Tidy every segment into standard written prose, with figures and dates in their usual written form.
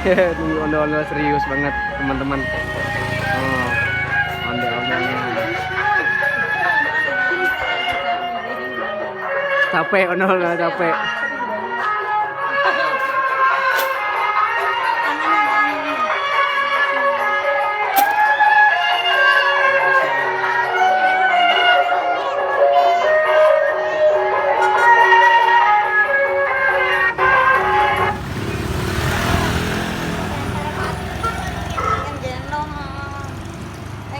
Tunggu ondel-ondel serius banget teman-teman. Oh, ondel-ondelnya. Capek ondel-ondel capek.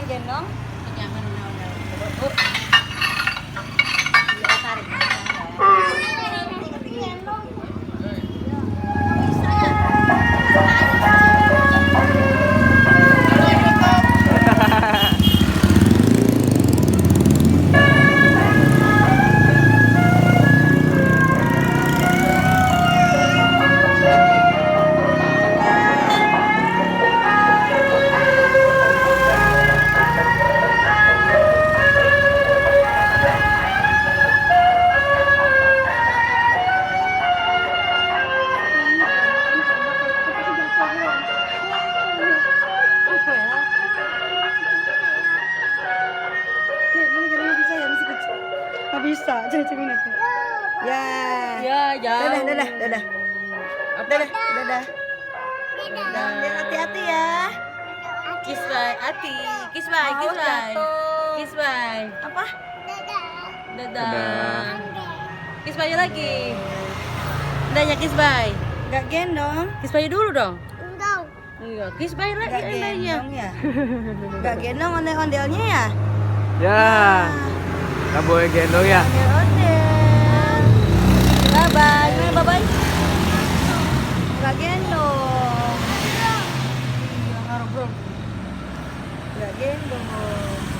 Gendong jangan bisa cewek-cewek nanti. Ya. Ya, jauh. Dadah. Dadah. Hati-hati ya. Kiss bye, Ati. Kiss bye, kiss bye. Kiss bye. Apa? Dadah. Dadah. Kiss bye lagi. Udahnya kiss bye. Gak gendong. Kiss bye dulu dong. Enggak, kiss bye lagi Gak udahnya. gendong ya. Gak gendong ondel-ondelnya ya. Ya. Nggak boleh gendong ya. Ondel-ondel. Bye-bye. Gimana bye-bye? Gak gendong. Gak gendong.